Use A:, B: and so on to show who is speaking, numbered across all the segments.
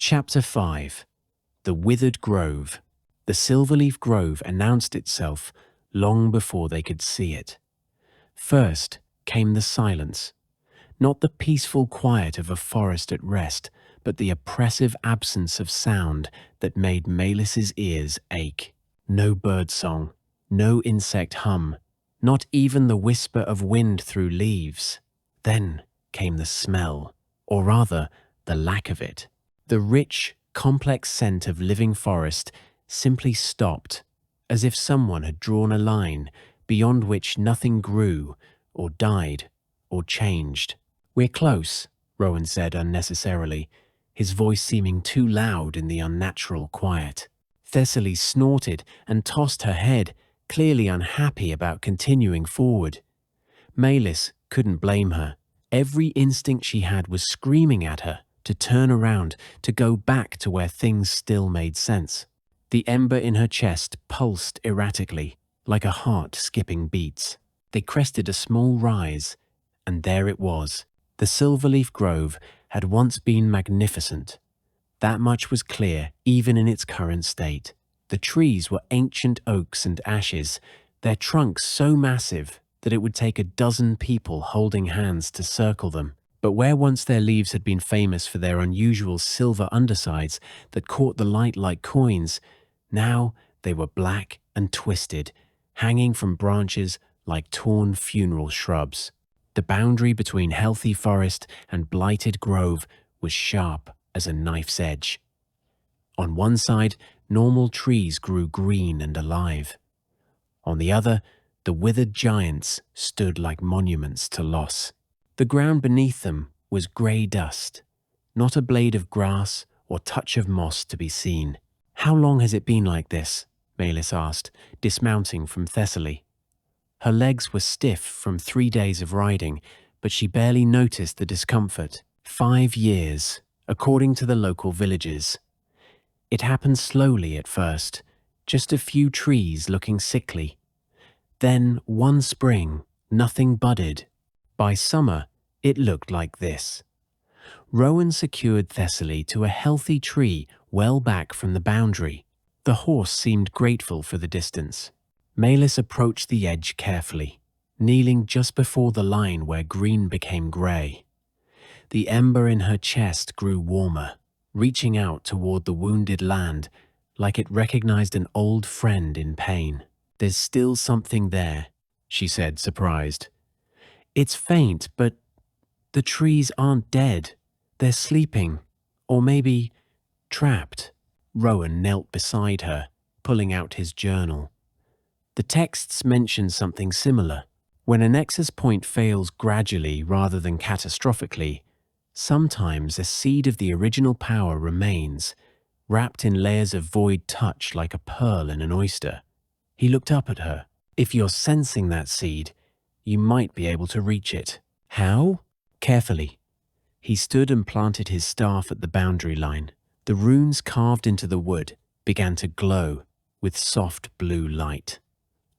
A: Chapter 5. The Withered Grove. The Silverleaf Grove announced itself long before they could see it. First came the silence, not the peaceful quiet of a forest at rest, but the oppressive absence of sound that made Maelis's ears ache. No birdsong, no insect hum, not even the whisper of wind through leaves. Then came the smell, or rather, the lack of it. The rich, complex scent of living forest simply stopped, as if someone had drawn a line beyond which nothing grew, or died, or changed. "We're close," Rowan said unnecessarily, his voice seeming too loud in the unnatural quiet. Thessaly snorted and tossed her head, clearly unhappy about continuing forward. Maelis couldn't blame her. Every instinct she had was screaming at her to turn around, to go back to where things still made sense. The ember in her chest pulsed erratically, like a heart skipping beats. They crested a small rise, and there it was. The Silverleaf Grove had once been magnificent. That much was clear, even in its current state. The trees were ancient oaks and ashes, their trunks so massive that it would take a dozen people holding hands to circle them. But where once their leaves had been famous for their unusual silver undersides that caught the light like coins, now they were black and twisted, hanging from branches like torn funeral shrubs. The boundary between healthy forest and blighted grove was sharp as a knife's edge. On one side, normal trees grew green and alive. On the other, the withered giants stood like monuments to loss. The ground beneath them was grey dust, not a blade of grass or touch of moss to be seen. "How long has it been like this?" Maelis asked, dismounting from Thessaly. Her legs were stiff from 3 days of riding, but she barely noticed the discomfort. 5 years, according to the local villagers. It happened slowly at first, just a few trees looking sickly. Then, one spring, nothing budded. By summer, it looked like this. Rowan secured Thessaly to a healthy tree well back from the boundary. The horse seemed grateful for the distance. Maelis approached the edge carefully, kneeling just before the line where green became grey. The ember in her chest grew warmer, reaching out toward the wounded land like it recognized an old friend in pain. "There's still something there," she said, surprised. "It's faint, but the trees aren't dead. They're sleeping, or maybe trapped." Rowan knelt beside her, pulling out his journal. The texts mentioned something similar. When a nexus point fails gradually rather than catastrophically, sometimes a seed of the original power remains, wrapped in layers of void touch like a pearl in an oyster. He looked up at her. "If you're sensing that seed, you might be able to reach it." "How?" "Carefully." He stood and planted his staff at the boundary line. The runes carved into the wood began to glow with soft blue light.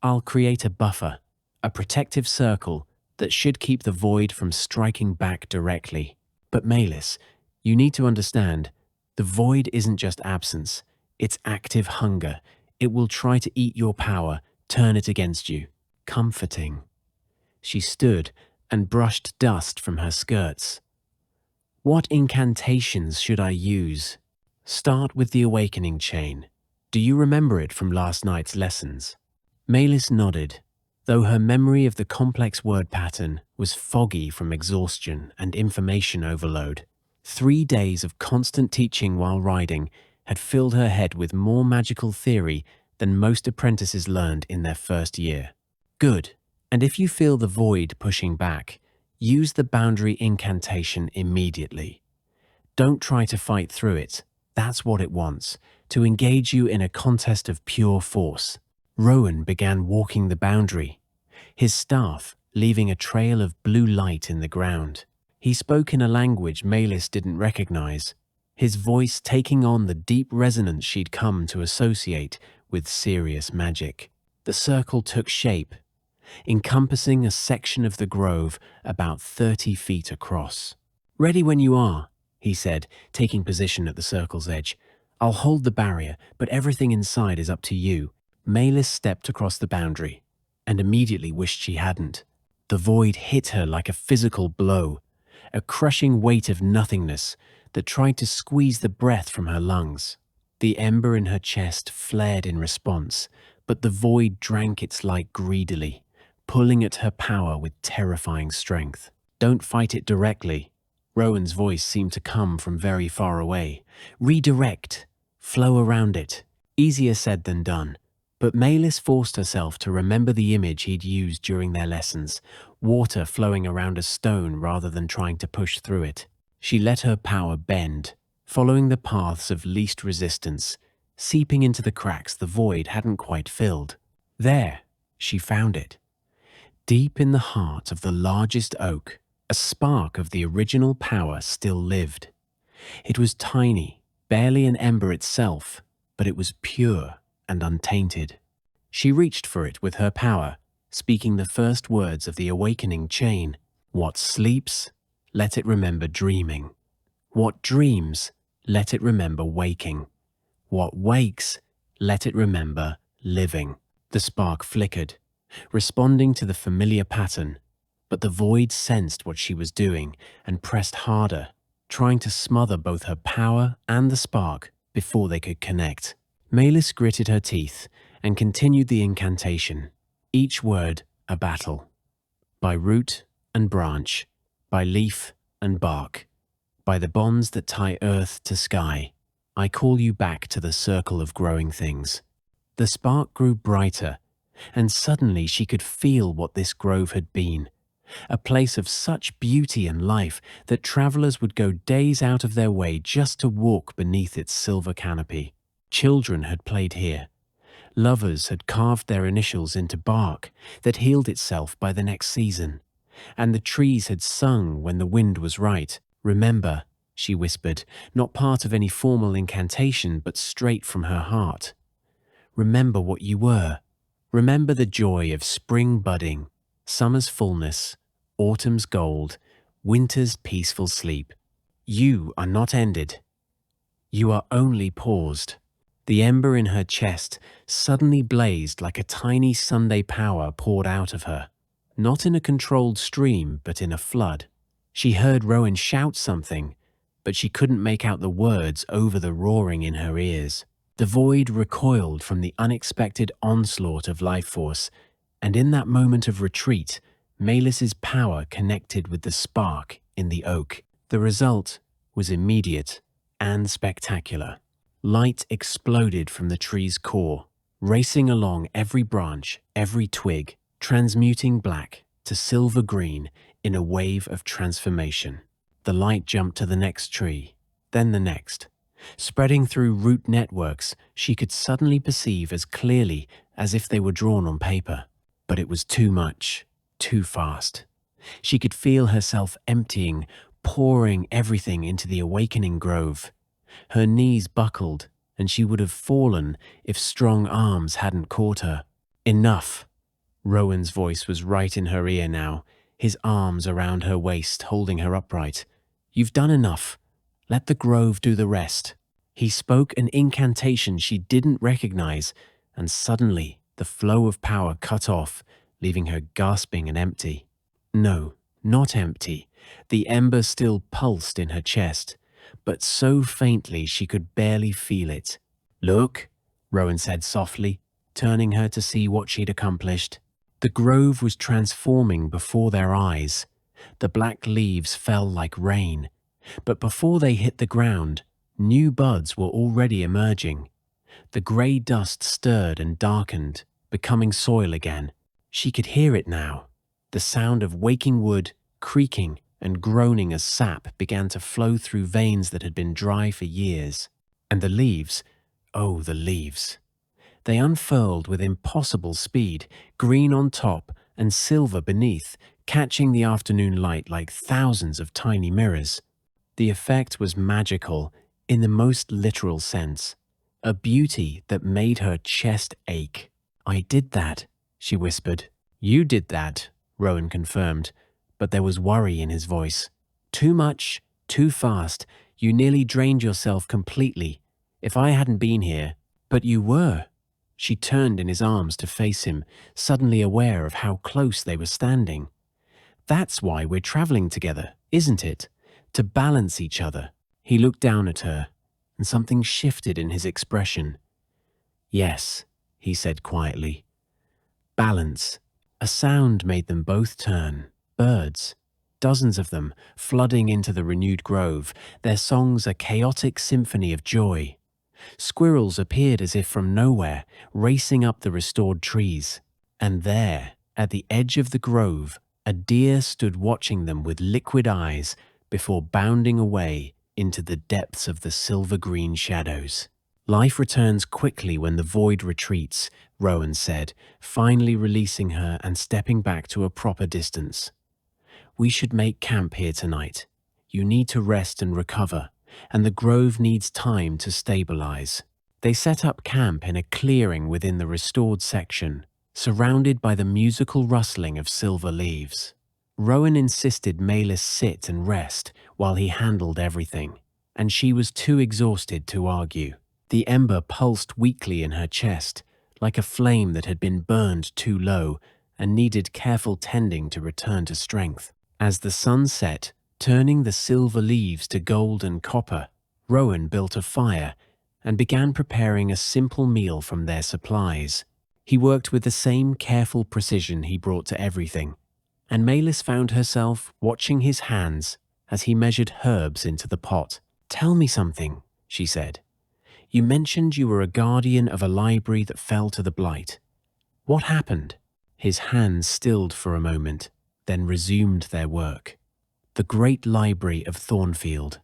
A: "I'll create a buffer, a protective circle that should keep the void from striking back directly. But Maelis, you need to understand, the void isn't just absence, it's active hunger. It will try to eat your power, turn it against you." Comforting. She stood and brushed dust from her skirts. "What incantations should I use?" "Start with the awakening chain. Do you remember it from last night's lessons?" Maelis nodded, though her memory of the complex word pattern was foggy from exhaustion and information overload. 3 days of constant teaching while riding had filled her head with more magical theory than most apprentices learned in their first year. "Good. And if you feel the void pushing back, use the boundary incantation immediately. Don't try to fight through it. That's what it wants, to engage you in a contest of pure force." Rowan began walking the boundary, his staff leaving a trail of blue light in the ground. He spoke in a language Maelis didn't recognize, his voice taking on the deep resonance she'd come to associate with serious magic. The circle took shape, encompassing a section of the grove about 30 feet across. "Ready when you are," he said, taking position at the circle's edge. "I'll hold the barrier, but everything inside is up to you." Maelis stepped across the boundary and immediately wished she hadn't. The void hit her like a physical blow, a crushing weight of nothingness that tried to squeeze the breath from her lungs. The ember in her chest flared in response, but the void drank its light greedily, pulling at her power with terrifying strength. "Don't fight it directly." Rowan's voice seemed to come from very far away. "Redirect. Flow around it." Easier said than done. But Maelis forced herself to remember the image he'd used during their lessons, water flowing around a stone rather than trying to push through it. She let her power bend, following the paths of least resistance, seeping into the cracks the void hadn't quite filled. There, she found it. Deep in the heart of the largest oak, a spark of the original power still lived. It was tiny, barely an ember itself, but it was pure and untainted. She reached for it with her power, speaking the first words of the awakening chain. "What sleeps, let it remember dreaming. What dreams, let it remember waking. What wakes, let it remember living." The spark flickered, responding to the familiar pattern, but the void sensed what she was doing and pressed harder, trying to smother both her power and the spark before they could connect. Maelis gritted her teeth and continued the incantation, each word a battle. By root and branch, by leaf and bark, by the bonds that tie earth to sky, I call you back to the circle of growing things. The spark grew brighter, and suddenly she could feel what this grove had been. A place of such beauty and life that travelers would go days out of their way just to walk beneath its silver canopy. Children had played here. Lovers had carved their initials into bark that healed itself by the next season. And the trees had sung when the wind was right. "Remember," she whispered, not part of any formal incantation, but straight from her heart. "Remember what you were. Remember the joy of spring budding, summer's fullness, autumn's gold, winter's peaceful sleep. You are not ended. You are only paused." The ember in her chest suddenly blazed like a tiny Sunday power poured out of her, not in a controlled stream, but in a flood. She heard Rowan shout something, but she couldn't make out the words over the roaring in her ears. The void recoiled from the unexpected onslaught of life force, and in that moment of retreat, Maelis's power connected with the spark in the oak. The result was immediate and spectacular. Light exploded from the tree's core, racing along every branch, every twig, transmuting black to silver green in a wave of transformation. The light jumped to the next tree, then the next. Spreading through root networks she could suddenly perceive as clearly as if they were drawn on paper. But it was too much, too fast. She could feel herself emptying, pouring everything into the awakening grove. Her knees buckled, and she would have fallen if strong arms hadn't caught her. "Enough." Rowan's voice was right in her ear now, his arms around her waist, holding her upright. "You've done enough. Let the grove do the rest." He spoke an incantation she didn't recognize, and suddenly the flow of power cut off, leaving her gasping and empty. No, not empty. The ember still pulsed in her chest, but so faintly she could barely feel it. "Look," Rowan said softly, turning her to see what she'd accomplished. The grove was transforming before their eyes. The black leaves fell like rain, but before they hit the ground, new buds were already emerging. The grey dust stirred and darkened, becoming soil again. She could hear it now, the sound of waking wood creaking and groaning as sap began to flow through veins that had been dry for years. And the leaves, oh, the leaves. They unfurled with impossible speed, green on top and silver beneath, catching the afternoon light like thousands of tiny mirrors. The effect was magical in the most literal sense, a beauty that made her chest ache. "I did that," she whispered. "You did that," Rowan confirmed, but there was worry in his voice. "Too much, too fast. You nearly drained yourself completely. If I hadn't been here, but you were. She turned in his arms to face him, suddenly aware of how close they were standing. That's why we're traveling together, isn't it? To balance each other. He looked down at her, and something shifted in his expression. Yes, he said quietly. Balance. A sound made them both turn. Birds. Dozens of them, flooding into the renewed grove, their songs a chaotic symphony of joy. Squirrels appeared as if from nowhere, racing up the restored trees. And there, at the edge of the grove, a deer stood watching them with liquid eyes before bounding away into the depths of the silver-green shadows. Life returns quickly when the void retreats, Rowan said, finally releasing her and stepping back to a proper distance. We should make camp here tonight. You need to rest and recover, and the grove needs time to stabilize. They set up camp in a clearing within the restored section, surrounded by the musical rustling of silver leaves. Rowan insisted Maelis sit and rest while he handled everything, and she was too exhausted to argue. The ember pulsed weakly in her chest, like a flame that had been burned too low and needed careful tending to return to strength. As the sun set, turning the silver leaves to gold and copper, Rowan built a fire and began preparing a simple meal from their supplies. He worked with the same careful precision he brought to everything, and Maelis found herself watching his hands as he measured herbs into the pot. "Tell me something," she said. "You mentioned you were a guardian of a library that fell to the blight. What happened?" His hands stilled for a moment, then resumed their work. "The great library of Thornfield.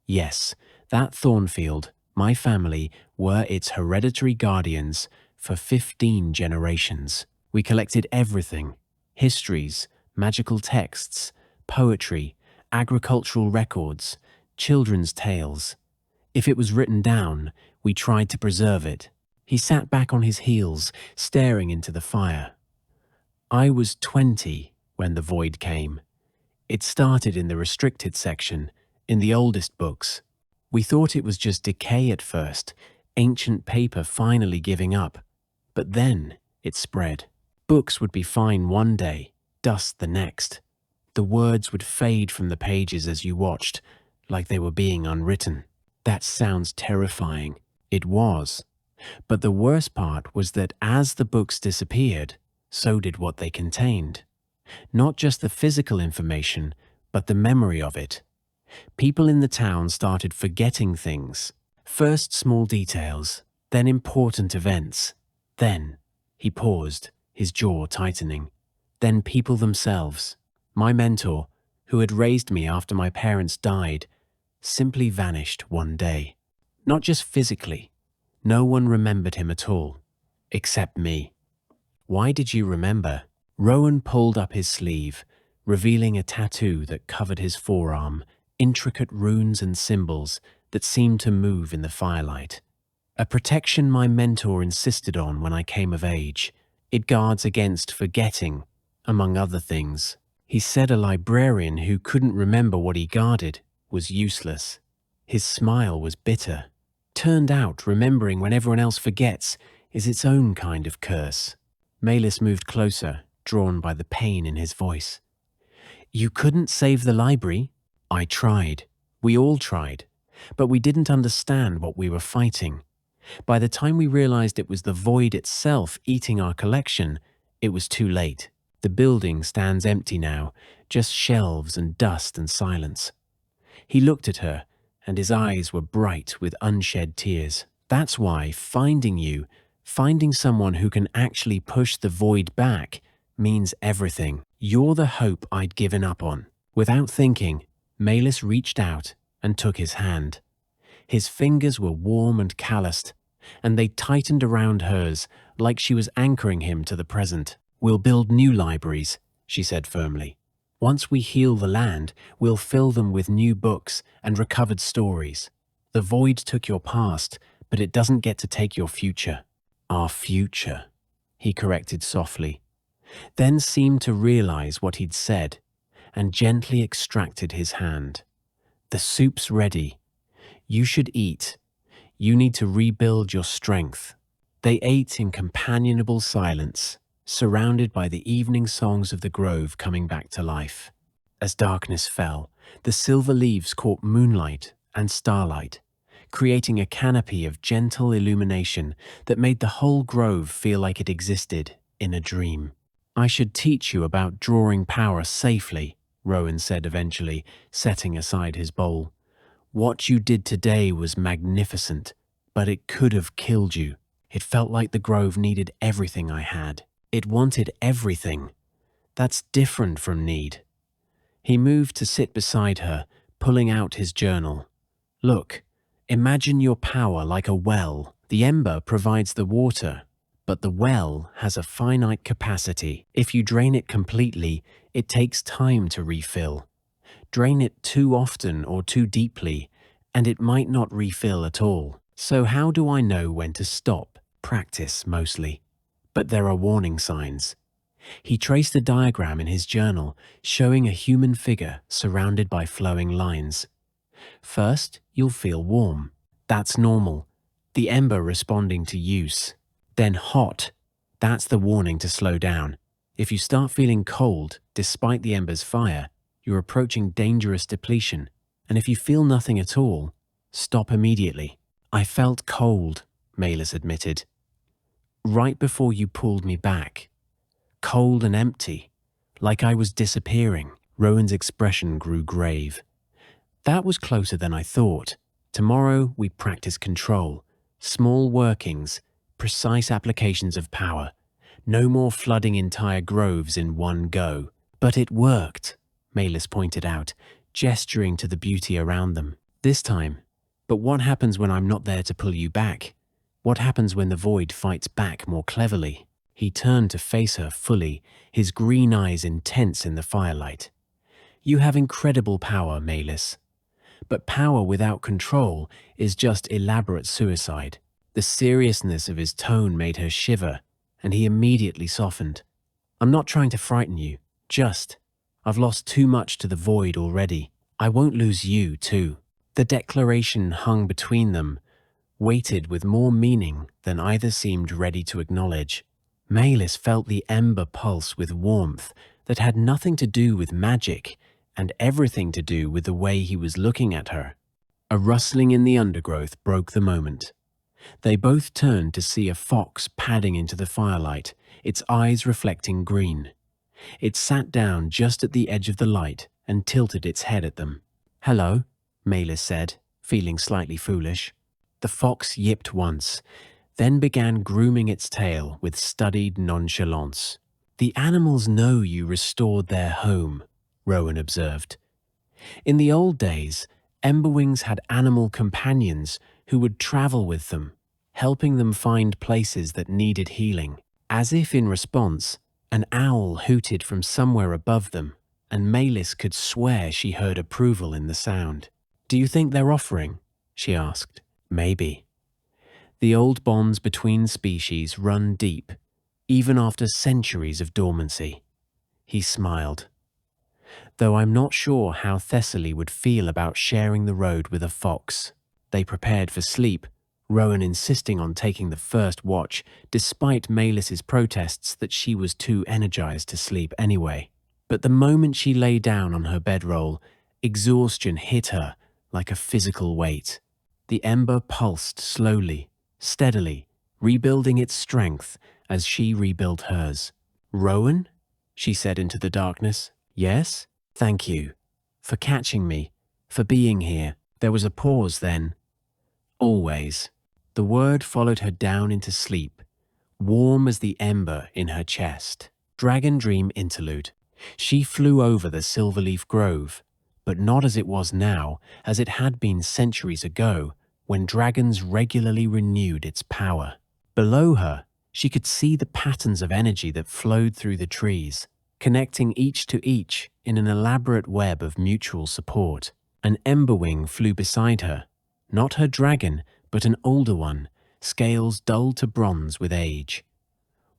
A: Yes, that Thornfield, my family, were its hereditary guardians for 15 generations. We collected everything: histories, magical texts, poetry, agricultural records, children's tales. If it was written down, we tried to preserve it." He sat back on his heels, staring into the fire. "I was 20 when the void came. It started in the restricted section, in the oldest books. We thought it was just decay at first, ancient paper finally giving up. But then it spread. Books would be fine one day, dust the next. The words would fade from the pages as you watched, like they were being unwritten. That sounds terrifying. It was. But the worst part was that as the books disappeared, so did what they contained. Not just the physical information, but the memory of it. People in the town started forgetting things. First small details, then important events. Then," he paused, his jaw tightening, "then people themselves. My mentor, who had raised me after my parents died, simply vanished one day. Not just physically. No one remembered him at all, except me." "Why did you remember?" Rowan pulled up his sleeve, revealing a tattoo that covered his forearm, intricate runes and symbols that seemed to move in the firelight. "A protection my mentor insisted on when I came of age. It guards against forgetting, among other things. He said a librarian who couldn't remember what he guarded was useless." His smile was bitter. "Turned out remembering when everyone else forgets is its own kind of curse." Maelis moved closer, drawn by the pain in his voice. "You couldn't save the library?" "I tried. We all tried. But we didn't understand what we were fighting. By the time we realized it was the void itself eating our collection, it was too late. The building stands empty now, just shelves and dust and silence." He looked at her, and his eyes were bright with unshed tears. "That's why finding you, finding someone who can actually push the void back, means everything. You're the hope I'd given up on." Without thinking, Maelis reached out and took his hand. His fingers were warm and calloused, and they tightened around hers like she was anchoring him to the present. "We'll build new libraries," she said firmly. "Once we heal the land, we'll fill them with new books and recovered stories. The void took your past, but it doesn't get to take your future." "Our future," he corrected softly, then seemed to realize what he'd said and gently extracted his hand. "The soup's ready. You should eat. You need to rebuild your strength." They ate in companionable silence, surrounded by the evening songs of the grove coming back to life. As darkness fell, the silver leaves caught moonlight and starlight, creating a canopy of gentle illumination that made the whole grove feel like it existed in a dream. "I should teach you about drawing power safely," Rowan said eventually, setting aside his bowl. "What you did today was magnificent, but it could have killed you. It felt like the grove needed everything I had. It wanted everything. That's different from need." He moved to sit beside her, pulling out his journal. "Look, imagine your power like a well. The ember provides the water, but the well has a finite capacity. If you drain it completely, it takes time to refill. Drain it too often or too deeply, and it might not refill at all. So how do I know when to stop? Practice, mostly. But there are warning signs." He traced a diagram in his journal showing a human figure surrounded by flowing lines. "First, you'll feel warm. That's normal. The ember responding to use. Then hot. That's the warning to slow down. If you start feeling cold, despite the ember's fire, you're approaching dangerous depletion. And if you feel nothing at all, stop immediately." "I felt cold," Maelis admitted. "Right before you pulled me back. Cold and empty, like I was disappearing." Rowan's expression grew grave. "That was closer than I thought. Tomorrow we practice control. Small workings, precise applications of power. No more flooding entire groves in one go." "But it worked," Maelis pointed out, gesturing to the beauty around them. "This time. But what happens when I'm not there to pull you back? What happens when the void fights back more cleverly?" He turned to face her fully, his green eyes intense in the firelight. "You have incredible power, Maelis. But power without control is just elaborate suicide." The seriousness of his tone made her shiver, and he immediately softened. "I'm not trying to frighten you, just, I've lost too much to the void already. I won't lose you, too." The declaration hung between them, weighted with more meaning than either seemed ready to acknowledge. Maelis felt the ember pulse with warmth that had nothing to do with magic and everything to do with the way he was looking at her. A rustling in the undergrowth broke the moment. They both turned to see a fox padding into the firelight, its eyes reflecting green. It sat down just at the edge of the light and tilted its head at them. "Hello," Maelis said, feeling slightly foolish. The fox yipped once, then began grooming its tail with studied nonchalance. "The animals know you restored their home," Rowan observed. "In the old days, Emberwings had animal companions who would travel with them, helping them find places that needed healing." As if in response, an owl hooted from somewhere above them, and Maelis could swear she heard approval in the sound. "Do you think they're offering?" she asked. "Maybe. The old bonds between species run deep, even after centuries of dormancy." He smiled. "Though I'm not sure how Thessaly would feel about sharing the road with a fox." They prepared for sleep, Rowan insisting on taking the first watch, despite Maelis's protests that she was too energized to sleep anyway. But the moment she lay down on her bedroll, exhaustion hit her like a physical weight. The ember pulsed slowly, steadily, rebuilding its strength as she rebuilt hers. "Rowan?" she said into the darkness. "Yes? Thank you. For catching me. For being here." There was a pause then. "Always." The word followed her down into sleep, warm as the ember in her chest. Dragon Dream Interlude. She flew over the Silverleaf Grove, but not as it was now, as it had been centuries ago, when dragons regularly renewed its power. Below her, she could see the patterns of energy that flowed through the trees, connecting each to each in an elaborate web of mutual support. An Emberwing flew beside her, not her dragon, but an older one, scales dulled to bronze with age.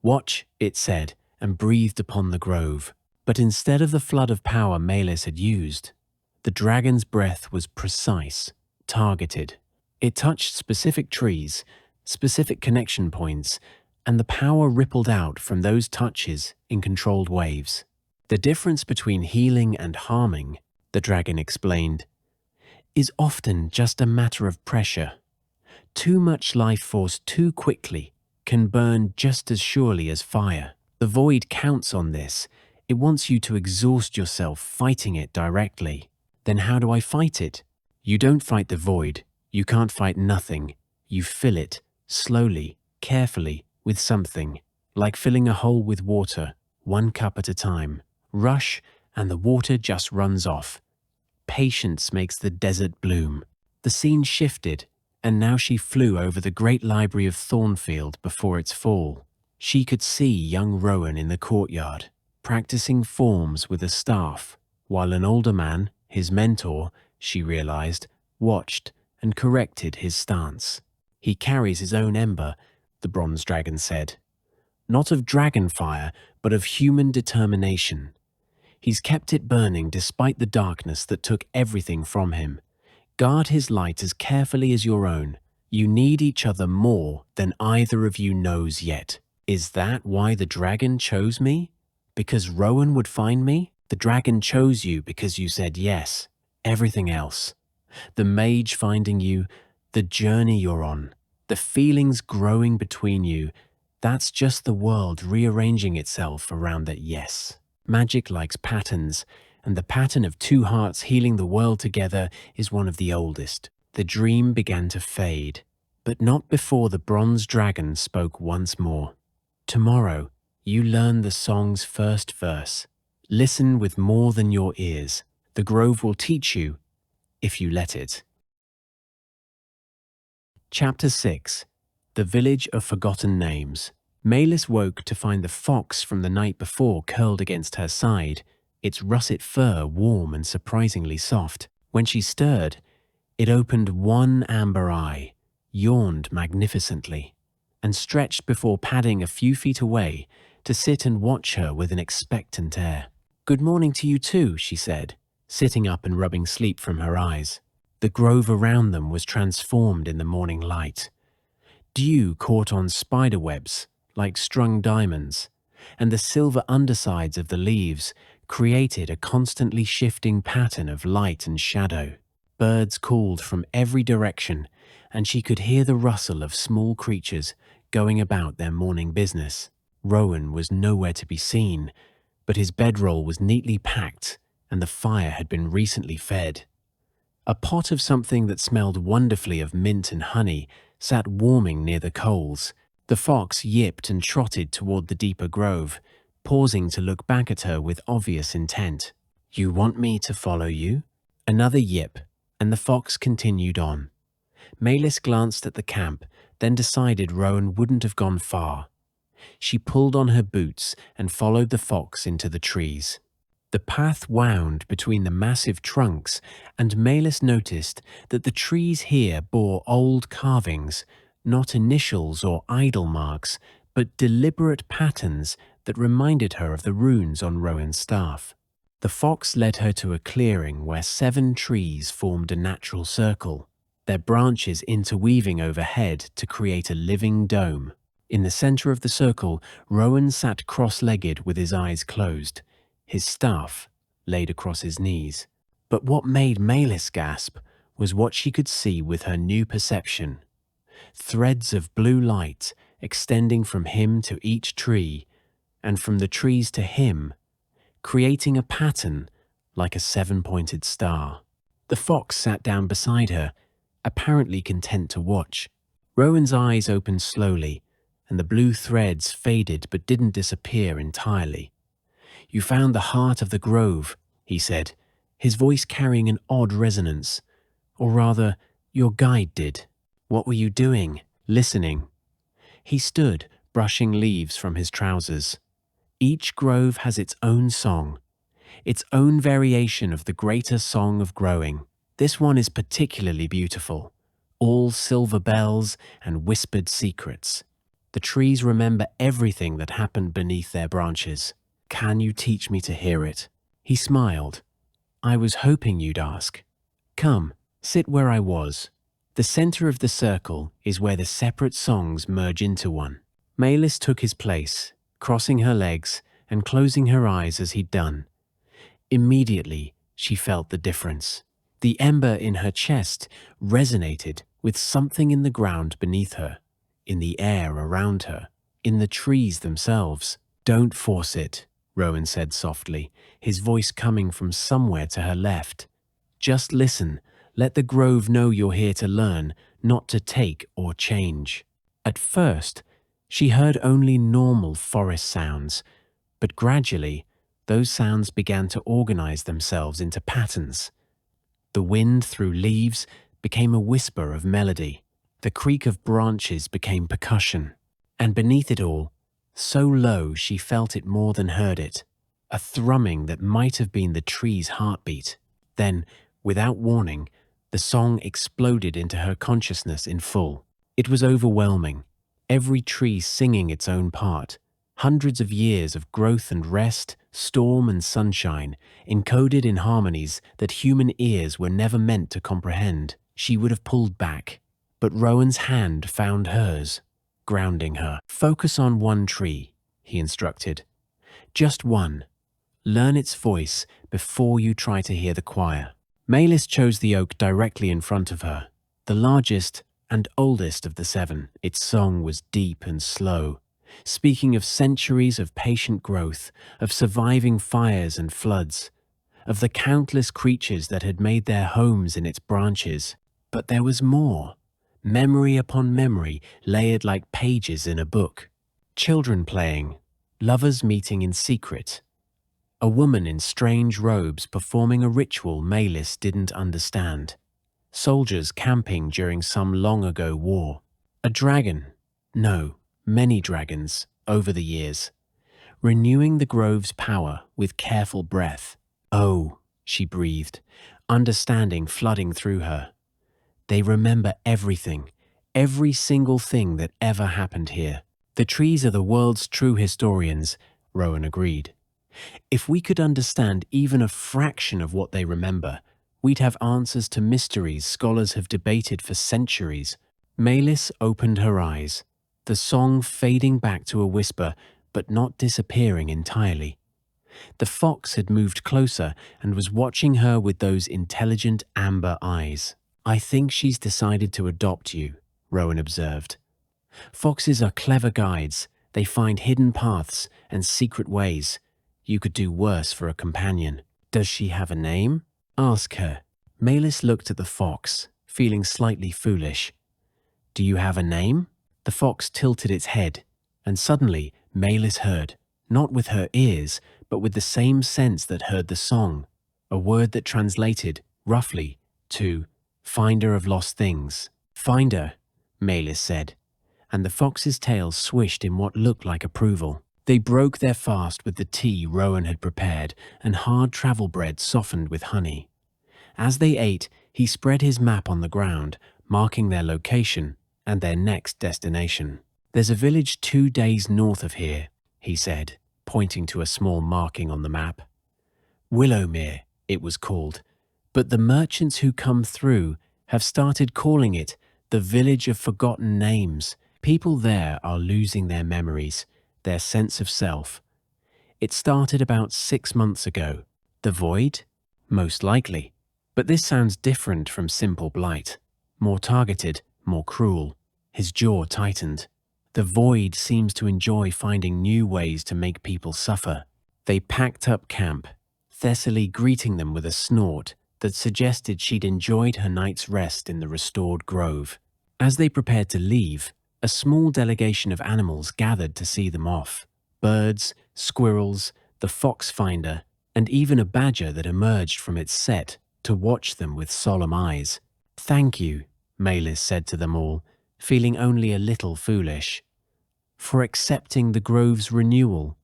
A: "Watch," it said, and breathed upon the grove. But instead of the flood of power Maelis had used, the dragon's breath was precise, targeted. It touched specific trees, specific connection points, and the power rippled out from those touches in controlled waves. The difference between healing and harming, the dragon explained, is often just a matter of pressure. Too much life force too quickly can burn just as surely as fire. The void counts on this. It wants you to exhaust yourself fighting it directly. Then how do I fight it? You don't fight the void. You can't fight nothing. You fill it, slowly, carefully, with something, like filling a hole with water, one cup at a time. Rush, and the water just runs off. Patience makes the desert bloom. The scene shifted, and now she flew over the great library of Thornfield before its fall. She could see young Rowan in the courtyard, practicing forms with a staff, while an older man, his mentor, she realized, watched and corrected his stance. He carries his own ember, the bronze dragon said. Not of dragon fire, but of human determination. He's kept it burning despite the darkness that took everything from him. Guard his light as carefully as your own. You need each other more than either of you knows yet. Is that why the dragon chose me? Because Rowan would find me? The dragon chose you because you said yes. Everything else. The mage finding you, the journey you're on, the feelings growing between you, that's just the world rearranging itself around that yes. Magic likes patterns, and the pattern of two hearts healing the world together is one of the oldest. The dream began to fade, but not before the bronze dragon spoke once more. Tomorrow, you learn the song's first verse. Listen with more than your ears. The grove will teach you, if you let it. Chapter 6. The Village of Forgotten Names. Maelis woke to find the fox from the night before curled against her side, its russet fur warm and surprisingly soft. When she stirred, it opened one amber eye, yawned magnificently, and stretched before padding a few feet away to sit and watch her with an expectant air. "Good morning to you too," she said, sitting up and rubbing sleep from her eyes. The grove around them was transformed in the morning light. Dew caught on spider webs, like strung diamonds, and the silver undersides of the leaves created a constantly shifting pattern of light and shadow. Birds called from every direction, and she could hear the rustle of small creatures going about their morning business. Rowan was nowhere to be seen, but his bedroll was neatly packed, and the fire had been recently fed. A pot of something that smelled wonderfully of mint and honey sat warming near the coals. The fox yipped and trotted toward the deeper grove, pausing to look back at her with obvious intent. "You want me to follow you?" Another yip, and the fox continued on. Maelis glanced at the camp, then decided Rowan wouldn't have gone far. She pulled on her boots and followed the fox into the trees. The path wound between the massive trunks, and Maelis noticed that the trees here bore old carvings, not initials or idol marks, but deliberate patterns that reminded her of the runes on Rowan's staff. The fox led her to a clearing where 7 trees formed a natural circle, their branches interweaving overhead to create a living dome. In the center of the circle, Rowan sat cross-legged with his eyes closed, his staff laid across his knees. But what made Maelis gasp was what she could see with her new perception. Threads of blue light extending from him to each tree, and from the trees to him, creating a pattern like a 7-pointed star. The fox sat down beside her, apparently content to watch. Rowan's eyes opened slowly, and the blue threads faded but didn't disappear entirely. "You found the heart of the grove," he said, his voice carrying an odd resonance. "Or rather, your guide did." "What were you doing?" "Listening." He stood, brushing leaves from his trousers. "Each grove has its own song, its own variation of the greater song of growing. This one is particularly beautiful, all silver bells and whispered secrets. The trees remember everything that happened beneath their branches. Can you teach me to hear it?" He smiled. "I was hoping you'd ask. Come, Sit where I was. The center of the circle is where the separate songs merge into one. Maelis took his place, crossing her legs and closing her eyes as he'd done. Immediately, she felt the difference. The ember in her chest resonated with something in the ground beneath her, in the air around her, in the trees themselves. "Don't force it," Rowan said softly, his voice coming from somewhere to her left. "Just listen. Let the grove know you're here to learn, not to take or change." At first, she heard only normal forest sounds, but gradually, those sounds began to organize themselves into patterns. The wind through leaves became a whisper of melody. The creak of branches became percussion. And beneath it all, so low she felt it more than heard it, a thrumming that might have been the tree's heartbeat. Then, without warning, the song exploded into her consciousness in full. It was overwhelming, every tree singing its own part. Hundreds of years of growth and rest, storm and sunshine, encoded in harmonies that human ears were never meant to comprehend. She would have pulled back, but Rowan's hand found hers, grounding her. "Focus on one tree," he instructed. "Just one. Learn its voice before you try to hear the choir." Maelis chose the oak directly in front of her, the largest and oldest of the seven. Its song was deep and slow, speaking of centuries of patient growth, of surviving fires and floods, of the countless creatures that had made their homes in its branches. But there was more, memory upon memory layered like pages in a book. Children playing, lovers meeting in secret, a woman in strange robes performing a ritual Maelis didn't understand, soldiers camping during some long-ago war, a dragon, no, many dragons, over the years, renewing the grove's power with careful breath. "Oh," she breathed, understanding flooding through her. "They remember everything, every single thing that ever happened here." "The trees are the world's true historians," Rowan agreed. "If we could understand even a fraction of what they remember, we'd have answers to mysteries scholars have debated for centuries." Maelis opened her eyes, the song fading back to a whisper, but not disappearing entirely. The fox had moved closer and was watching her with those intelligent amber eyes. "I think she's decided to adopt you," Rowan observed. "Foxes are clever guides. They find hidden paths and secret ways. You could do worse for a companion." "Does she have a name?" "Ask her." Maelis looked at the fox, feeling slightly foolish. "Do you have a name?" The fox tilted its head, and suddenly Maelis heard, not with her ears, but with the same sense that heard the song, a word that translated, roughly, to "finder of lost things." "Finder," Maelis said, and the fox's tail swished in what looked like approval. They broke their fast with the tea Rowan had prepared, and hard travel bread softened with honey. As they ate, he spread his map on the ground, marking their location and their next destination. "There's a village 2 days north of here," he said, pointing to a small marking on the map. "Willowmere," it was called, but the merchants who come through have started calling it the Village of Forgotten Names. People there are losing their memories, their sense of self. It started about 6 months ago. The void? Most likely. But this sounds different from simple blight. More targeted, more cruel. His jaw tightened. The void seems to enjoy finding new ways to make people suffer. They packed up camp, Thessaly greeting them with a snort that suggested she'd enjoyed her night's rest in the restored grove. As they prepared to leave, a small delegation of animals gathered to see them off. Birds, squirrels, the fox finder, and even a badger that emerged from its set to watch them with solemn eyes. "Thank you," Maelis said to them all, feeling only a little foolish. "For accepting the grove's renewal.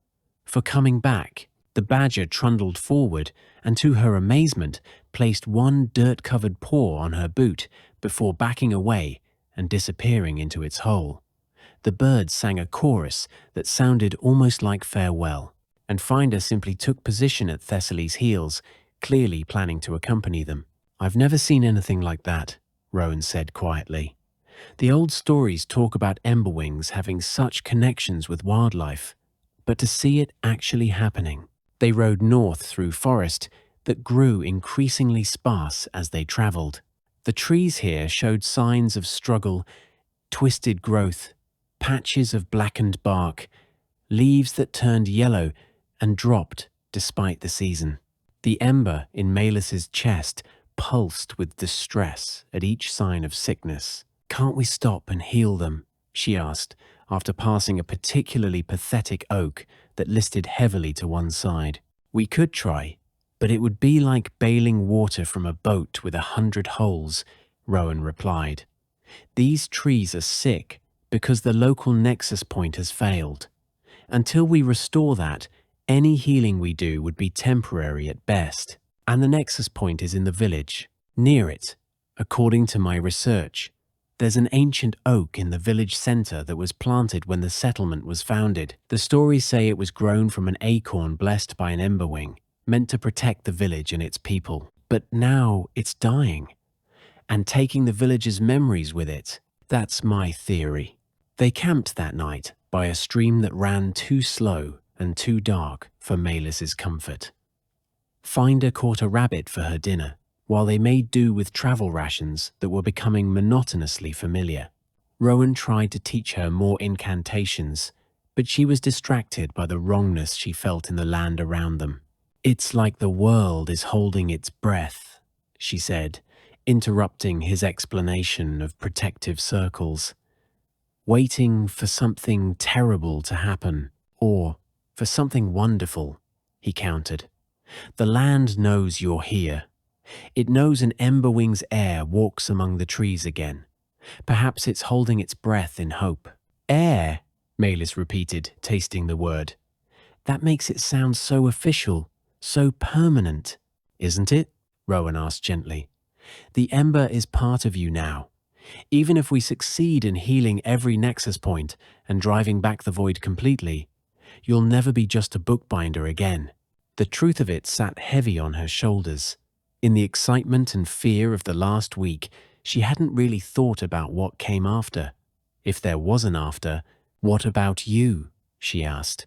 A: For coming back." The badger trundled forward and, to her amazement, placed one dirt-covered paw on her boot before backing away and disappearing into its hole. The bird sang a chorus that sounded almost like farewell, and Finder simply took position at Thessaly's heels, clearly planning to accompany them. I've never seen anything like that, Rowan said quietly. The old stories talk about Emberwings having such connections with wildlife, but to see it actually happening. They rode north through forest that grew increasingly sparse as they travelled. The trees here showed signs of struggle, twisted growth, patches of blackened bark, leaves that turned yellow and dropped despite the season. The ember in Maelis's chest pulsed with distress at each sign of sickness. "Can't we stop and heal them?" she asked, after passing a particularly pathetic oak that listed heavily to one side. "We could try, but it would be like bailing water from a boat with 100 holes," Rowan replied. "These trees are sick because the local nexus point has failed. Until we restore that, any healing we do would be temporary at best. And the nexus point is in the village. Near it, according to my research, there's an ancient oak in the village centre that was planted when the settlement was founded. The stories say it was grown from an acorn blessed by an emberwing, meant to protect the village and its people. But now it's dying, and taking the village's memories with it. That's my theory." They camped that night by a stream that ran too slow and too dark for Maelis's comfort. Finder caught a rabbit for her dinner, while they made do with travel rations that were becoming monotonously familiar. Rowan tried to teach her more incantations, but she was distracted by the wrongness she felt in the land around them. "It's like the world is holding its breath," she said, interrupting his explanation of protective circles. "Waiting for something terrible to happen, or for something wonderful," he countered. "The land knows you're here. It knows an Emberwing's heir walks among the trees again. Perhaps it's holding its breath in hope." "Heir," Maelis repeated, tasting the word. "That makes it sound so official, so permanent." "Isn't it?" Rowan asked gently. "The Ember is part of you now. Even if we succeed in healing every nexus point and driving back the void completely, you'll never be just a bookbinder again." The truth of it sat heavy on her shoulders. In the excitement and fear of the last week, she hadn't really thought about what came after. If there was an after, "What about you?" she asked.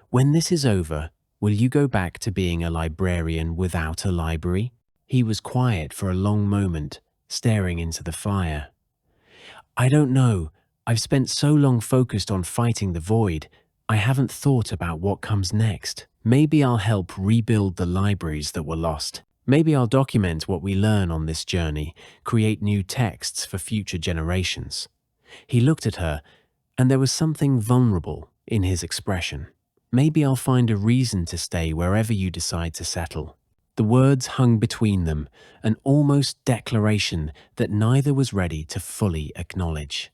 A: "When this is over, will you go back to being a librarian without a library?" He was quiet for a long moment, staring into the fire. "I don't know. I've spent so long focused on fighting the void, I haven't thought about what comes next. Maybe I'll help rebuild the libraries that were lost. Maybe I'll document what we learn on this journey, create new texts for future generations." He looked at her, and there was something vulnerable in his expression. "Maybe I'll find a reason to stay wherever you decide to settle." The words hung between them, an almost declaration that neither was ready to fully acknowledge.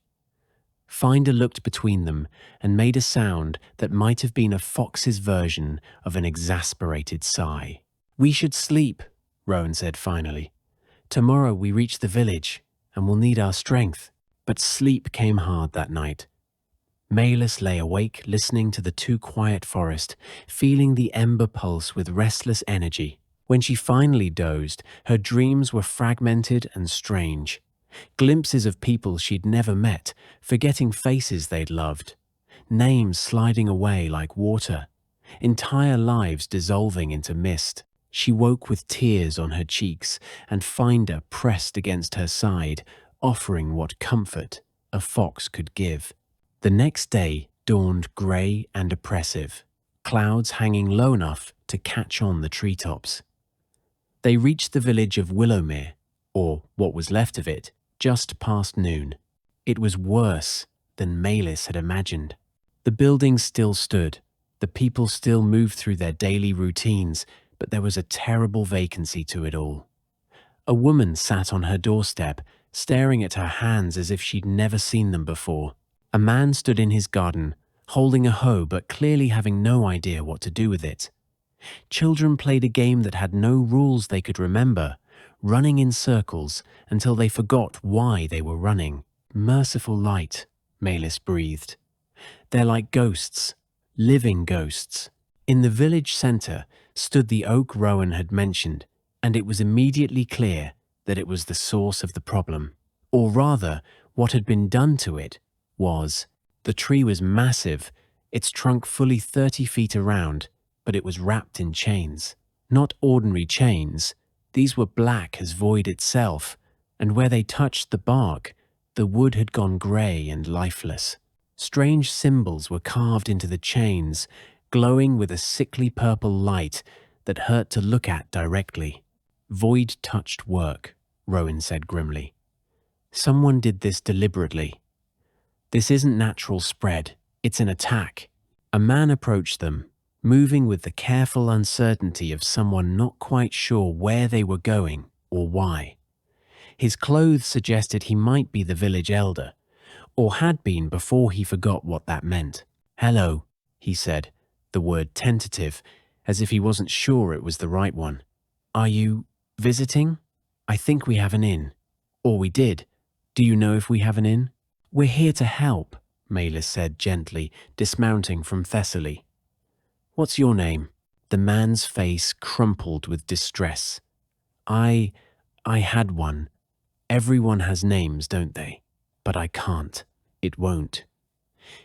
A: Finder looked between them and made a sound that might have been a fox's version of an exasperated sigh. "We should sleep," Rowan said finally. "Tomorrow we reach the village, and we'll need our strength." But sleep came hard that night. Maelis lay awake, listening to the too quiet forest, feeling the ember pulse with restless energy. When she finally dozed, her dreams were fragmented and strange. Glimpses of people she'd never met, forgetting faces they'd loved. Names sliding away like water. Entire lives dissolving into mist. She woke with tears on her cheeks, and Finder pressed against her side, offering what comfort a fox could give. The next day dawned grey and oppressive, clouds hanging low enough to catch on the treetops. They reached the village of Willowmere, or what was left of it, just past noon. It was worse than Maelis had imagined. The buildings still stood, the people still moved through their daily routines, but there was a terrible vacancy to it all. A woman sat on her doorstep, staring at her hands as if she'd never seen them before. A man stood in his garden, holding a hoe but clearly having no idea what to do with it. Children played a game that had no rules they could remember, running in circles until they forgot why they were running. "Merciful light," Maelis breathed. "They're like ghosts, living ghosts." In the village centre stood the oak Rowan had mentioned, and it was immediately clear that it was the source of the problem. Or rather, what had been done to it was, the tree was massive, its trunk fully 30 feet around, but it was wrapped in chains. Not ordinary chains, these were black as void itself, and where they touched the bark, the wood had gone grey and lifeless. Strange symbols were carved into the chains, glowing with a sickly purple light that hurt to look at directly. Void-touched work, Rowan said grimly. Someone did this deliberately. This isn't natural spread, it's an attack. A man approached them, moving with the careful uncertainty of someone not quite sure where they were going or why. His clothes suggested he might be the village elder, or had been before he forgot what that meant. "Hello," he said, the word tentative, as if he wasn't sure it was the right one. "Are you visiting? I think we have an inn. Or we did. Do you know if we have an inn?" "We're here to help," Maelis said gently, dismounting from Thessaly. "What's your name?" The man's face crumpled with distress. I had one. Everyone has names, don't they? But I can't. It won't."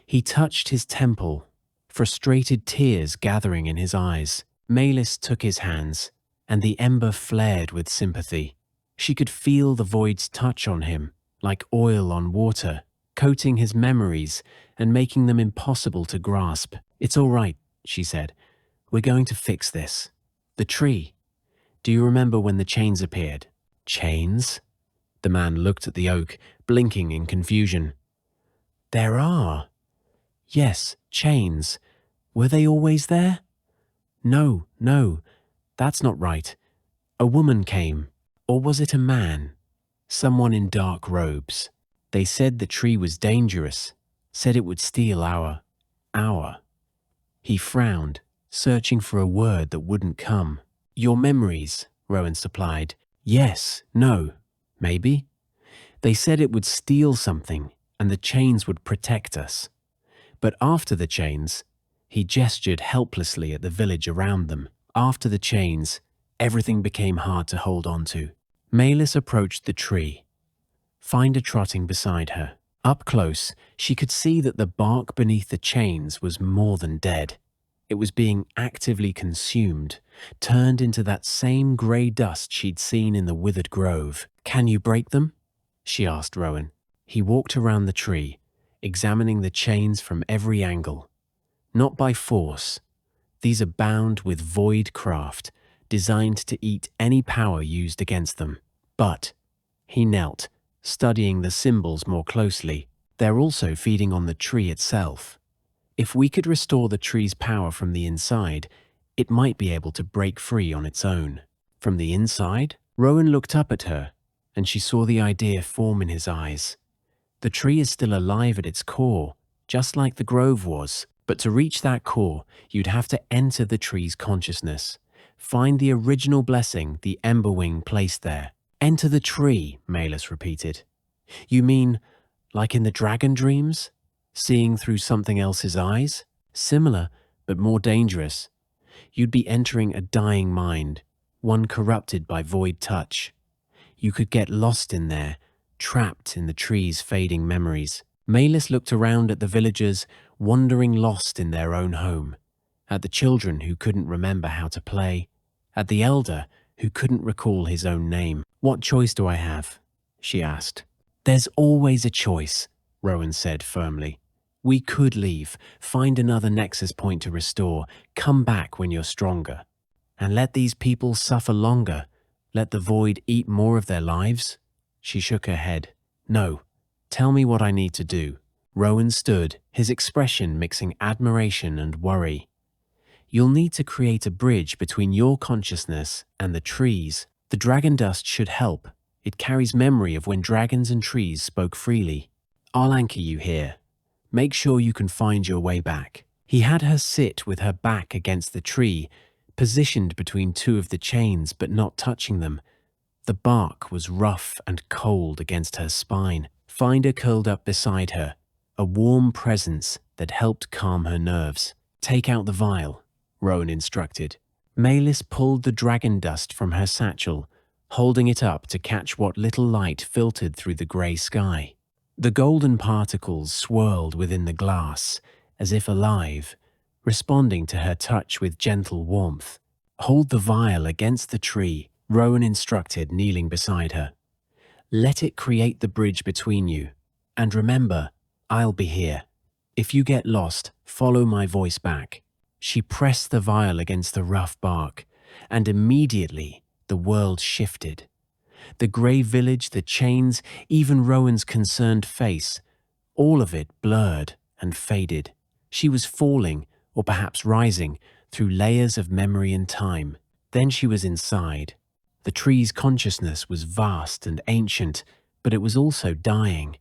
A: He touched his temple, frustrated tears gathering in his eyes. Maelis took his hands, and the ember flared with sympathy. She could feel the void's touch on him, like oil on water, coating his memories and making them impossible to grasp. "It's all right," she said. "We're going to fix this. The tree. Do you remember when the chains appeared?" "Chains?" The man looked at the oak, blinking in confusion. "There are. Yes, chains. Were they always there?" No, that's not right. A woman came. Or was it a man? Someone in dark robes. They said the tree was dangerous, said it would steal our. He frowned, searching for a word that wouldn't come. "Your memories," Rowan supplied. "Yes, no, maybe. They said it would steal something, and the chains would protect us. But after the chains," he gestured helplessly at the village around them. "After the chains, everything became hard to hold on to." Maelis approached the tree, Finder trotting beside her. Up close, she could see that the bark beneath the chains was more than dead. It was being actively consumed, turned into that same grey dust she'd seen in the withered grove. "Can you break them?" she asked Rowan. He walked around the tree, examining the chains from every angle. "Not by force. These are bound with void craft, designed to eat any power used against them. But," he knelt, studying the symbols more closely, "they're also feeding on the tree itself. If we could restore the tree's power from the inside, it might be able to break free on its own." "From the inside?" Rowan looked up at her, and she saw the idea form in his eyes. The tree is still alive at its core, just like the grove was. But to reach that core, you'd have to enter the tree's consciousness. Find the original blessing the Emberwing placed there. "Enter the tree," Maelis repeated. "You mean, like in the dragon dreams? Seeing through something else's eyes? Similar, but more dangerous. You'd be entering a dying mind, one corrupted by void touch. You could get lost in there, trapped in the tree's fading memories." Maelis looked around at the villagers, wandering lost in their own home, at the children who couldn't remember how to play, at the elder who couldn't recall his own name. "What choice do I have?" she asked. "There's always a choice," Rowan said firmly. "We could leave, find another nexus point to restore, come back when you're stronger. And let these people suffer longer, let the void eat more of their lives?" She shook her head. "No. Tell me what I need to do." Rowan stood, his expression mixing admiration and worry. "You'll need to create a bridge between your consciousness and the trees. The dragon dust should help. It carries memory of when dragons and trees spoke freely. I'll anchor you here. Make sure you can find your way back." He had her sit with her back against the tree, positioned between two of the chains but not touching them. The bark was rough and cold against her spine. Finder curled up beside her, a warm presence that helped calm her nerves. "Take out the vial," Rowan instructed. Maelis pulled the dragon dust from her satchel, holding it up to catch what little light filtered through the grey sky. The golden particles swirled within the glass, as if alive, responding to her touch with gentle warmth. "Hold the vial against the tree," Rowan instructed, kneeling beside her. "Let it create the bridge between you. And remember, I'll be here. If you get lost, follow my voice back." She pressed the vial against the rough bark, and immediately the world shifted. The grey village, the chains, even Rowan's concerned face, all of it blurred and faded. She was falling, or perhaps rising, through layers of memory and time. Then she was inside. The tree's consciousness was vast and ancient, but it was also dying.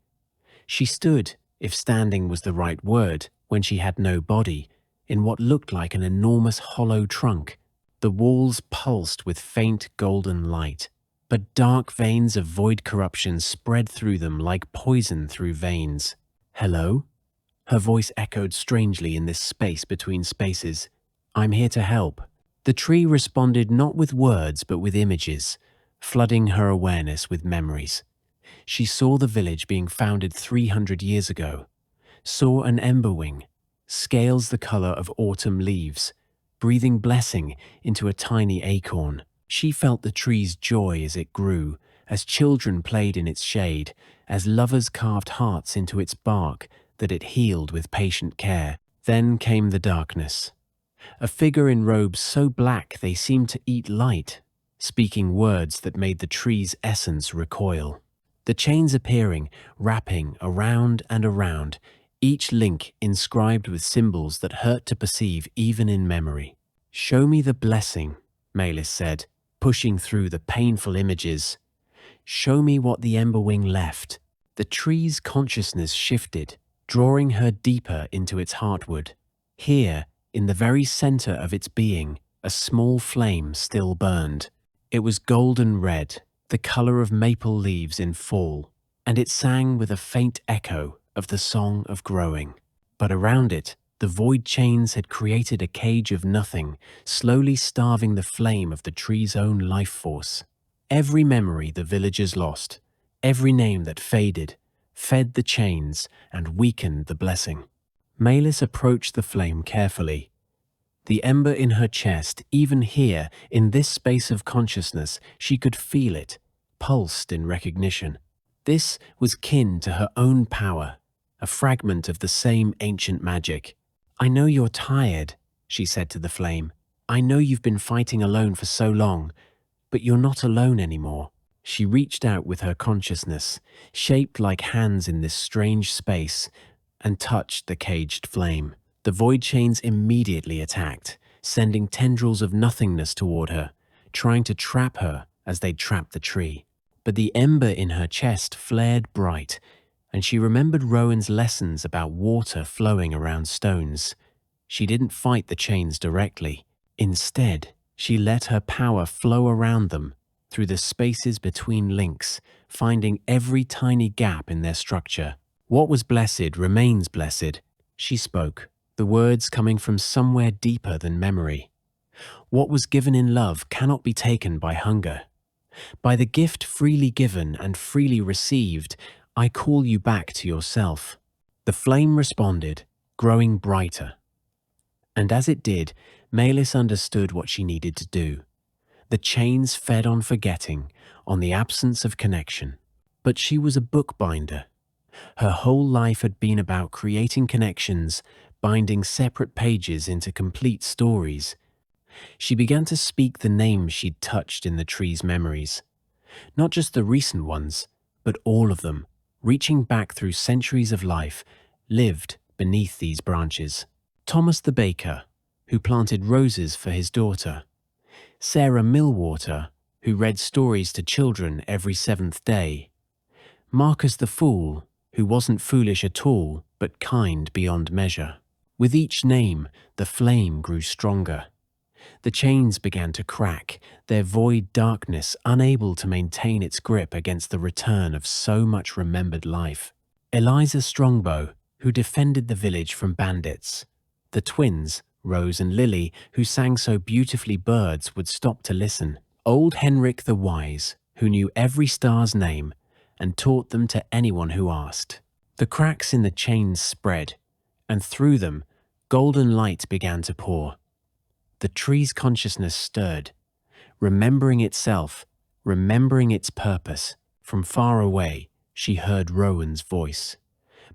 A: She stood, if standing was the right word, when she had no body, in what looked like an enormous hollow trunk. The walls pulsed with faint golden light, but dark veins of void corruption spread through them like poison through veins. "Hello?" Her voice echoed strangely in this space between spaces. "I'm here to help." The tree responded not with words but with images, flooding her awareness with memories. She saw the village being founded 300 years ago, saw an emberwing, scales the color of autumn leaves, breathing blessing into a tiny acorn. She felt the tree's joy as it grew, as children played in its shade, as lovers carved hearts into its bark that it healed with patient care. Then came the darkness. A figure in robes so black they seemed to eat light, speaking words that made the tree's essence recoil. The chains appearing, wrapping around and around, each link inscribed with symbols that hurt to perceive even in memory. "Show me the blessing," Maelis said, pushing through the painful images. "Show me what the Emberwing left." The tree's consciousness shifted, drawing her deeper into its heartwood. Here, in the very center of its being, a small flame still burned. It was golden red, the color of maple leaves in fall, and it sang with a faint echo of the song of growing. But around it, the void chains had created a cage of nothing, slowly starving the flame of the tree's own life force. Every memory the villagers lost, every name that faded, fed the chains and weakened the blessing. Maelis approached the flame carefully. The ember in her chest, even here, in this space of consciousness, she could feel it, pulsed in recognition. This was kin to her own power, a fragment of the same ancient magic. "I know you're tired," she said to the flame. "I know you've been fighting alone for so long, but you're not alone anymore." She reached out with her consciousness, shaped like hands in this strange space, and touched the caged flame. The void chains immediately attacked, sending tendrils of nothingness toward her, trying to trap her as they trapped the tree. But the ember in her chest flared bright, and she remembered Rowan's lessons about water flowing around stones. She didn't fight the chains directly. Instead, she let her power flow around them, through the spaces between links, finding every tiny gap in their structure. "What was blessed remains blessed," she spoke, the words coming from somewhere deeper than memory. "What was given in love cannot be taken by hunger. By the gift freely given and freely received, I call you back to yourself." The flame responded, growing brighter. And as it did, Maelis understood what she needed to do. The chains fed on forgetting, on the absence of connection. But she was a bookbinder. Her whole life had been about creating connections, binding separate pages into complete stories. She began to speak the names she'd touched in the tree's memories. Not just the recent ones, but all of them, reaching back through centuries of life, lived beneath these branches. Thomas the baker, who planted roses for his daughter. Sarah Millwater, who read stories to children every seventh day. Marcus the fool, who wasn't foolish at all, but kind beyond measure. With each name, the flame grew stronger. The chains began to crack, their void darkness unable to maintain its grip against the return of so much remembered life. Eliza Strongbow, who defended the village from bandits. The twins, Rose and Lily, who sang so beautifully birds would stop to listen. Old Henrik the Wise, who knew every star's name and taught them to anyone who asked. The cracks in the chains spread, and through them, golden light began to pour. The tree's consciousness stirred, remembering itself, remembering its purpose. From far away, she heard Rowan's voice.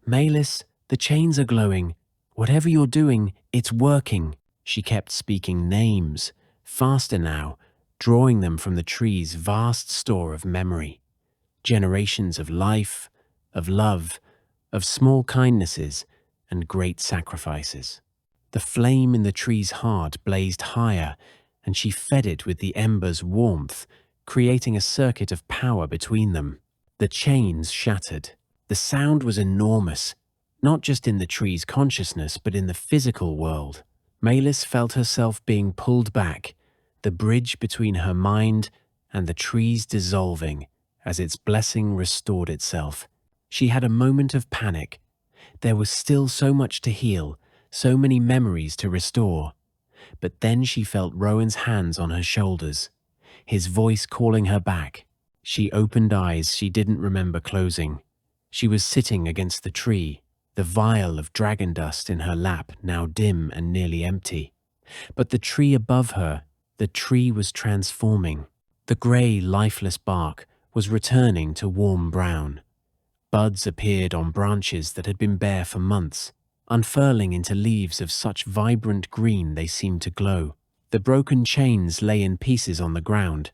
A: "Maelis, the chains are glowing. Whatever you're doing, it's working." She kept speaking names, faster now, drawing them from the tree's vast store of memory. Generations of life, of love, of small kindnesses and great sacrifices. The flame in the tree's heart blazed higher, and she fed it with the ember's warmth, creating a circuit of power between them. The chains shattered. The sound was enormous, not just in the tree's consciousness, but in the physical world. Maelis felt herself being pulled back, the bridge between her mind and the trees dissolving as its blessing restored itself. She had a moment of panic. There was still so much to heal, so many memories to restore. But then she felt Rowan's hands on her shoulders, his voice calling her back. She opened eyes she didn't remember closing. She was sitting against the tree, the vial of dragon dust in her lap now dim and nearly empty. But the tree above her, the tree was transforming. The grey, lifeless bark was returning to warm brown. Buds appeared on branches that had been bare for months, unfurling into leaves of such vibrant green they seemed to glow. The broken chains lay in pieces on the ground,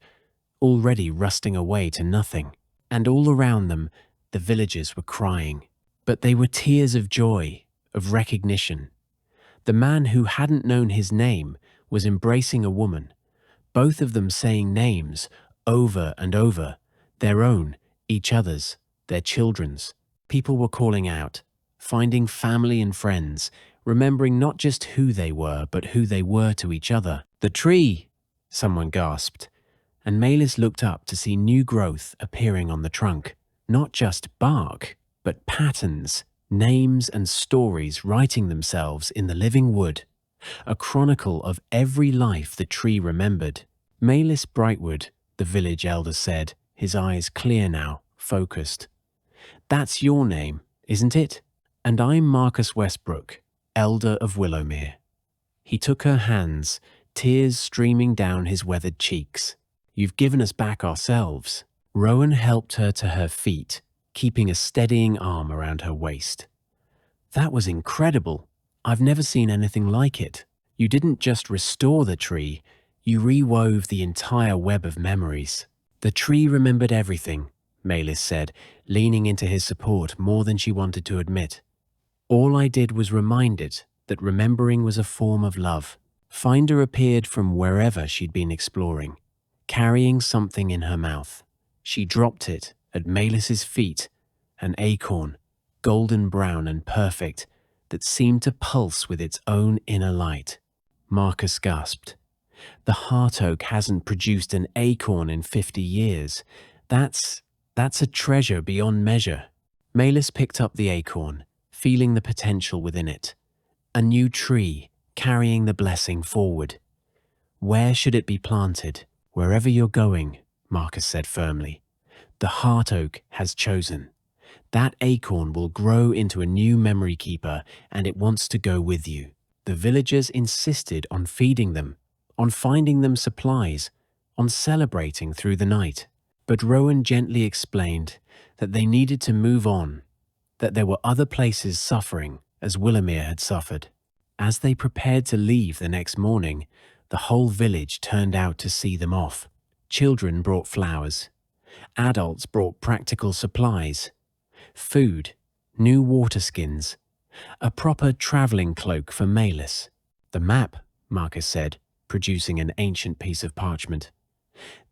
A: already rusting away to nothing. And all around them, the villagers were crying. But they were tears of joy, of recognition. The man who hadn't known his name was embracing a woman, both of them saying names over and over, their own, each other's, their children's. People were calling out, finding family and friends, remembering not just who they were, but who they were to each other. "The tree!" someone gasped, and Maelis looked up to see new growth appearing on the trunk. Not just bark, but patterns, names and stories writing themselves in the living wood, a chronicle of every life the tree remembered. Maelis Brightward, the village elder said, his eyes clear now, focused. "That's your name, isn't it? And I'm Marcus Westbrook, elder of Willowmere." He took her hands, tears streaming down his weathered cheeks. "You've given us back ourselves." Rowan helped her to her feet, keeping a steadying arm around her waist. "That was incredible. I've never seen anything like it. You didn't just restore the tree, you rewove the entire web of memories." "The tree remembered everything," Maelis said, leaning into his support more than she wanted to admit. "All I did was remind it that remembering was a form of love." Finder appeared from wherever she'd been exploring, carrying something in her mouth. She dropped it at Maelis's feet, an acorn, golden brown and perfect, that seemed to pulse with its own inner light. Marcus gasped. "The heart oak hasn't produced an acorn in 50 years. That's a treasure beyond measure." Maelis picked up the acorn, feeling the potential within it. A new tree, carrying the blessing forward. "Where should it be planted?" "Wherever you're going," Marcus said firmly. "The heart oak has chosen. That acorn will grow into a new memory keeper, and it wants to go with you." The villagers insisted on feeding them, on finding them supplies, on celebrating through the night. But Rowan gently explained that they needed to move on, that there were other places suffering as Willowmere had suffered. As they prepared to leave the next morning, the whole village turned out to see them off. Children brought flowers. Adults brought practical supplies. Food, new water skins, a proper travelling cloak for Maelis. "The map," Marcus said, producing an ancient piece of parchment.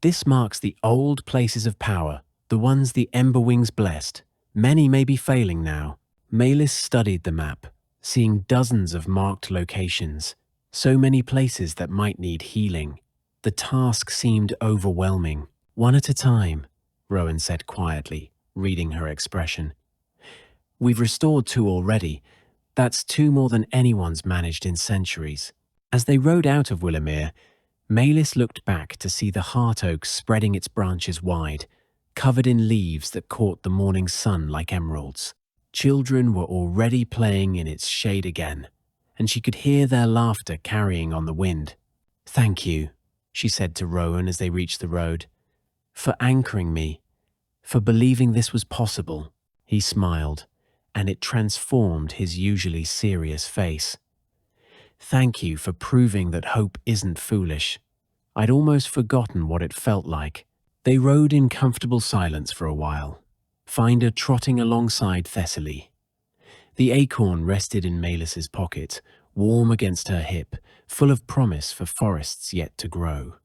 A: "This marks the old places of power, the ones the Emberwings blessed. Many may be failing now." Maelis studied the map, seeing dozens of marked locations, so many places that might need healing. The task seemed overwhelming. "One at a time," Rowan said quietly, reading her expression. "We've restored 2 already. That's 2 more than anyone's managed in centuries." As they rode out of Willowmere, Maelis looked back to see the heart oak spreading its branches wide, covered in leaves that caught the morning sun like emeralds. Children were already playing in its shade again, and she could hear their laughter carrying on the wind. "Thank you," she said to Rowan as they reached the road, "for anchoring me, for believing this was possible." He smiled, and it transformed his usually serious face. "Thank you for proving that hope isn't foolish. I'd almost forgotten what it felt like." They rode in comfortable silence for a while, Finder trotting alongside Thessaly. The acorn rested in Maelis's pocket, warm against her hip, full of promise for forests yet to grow.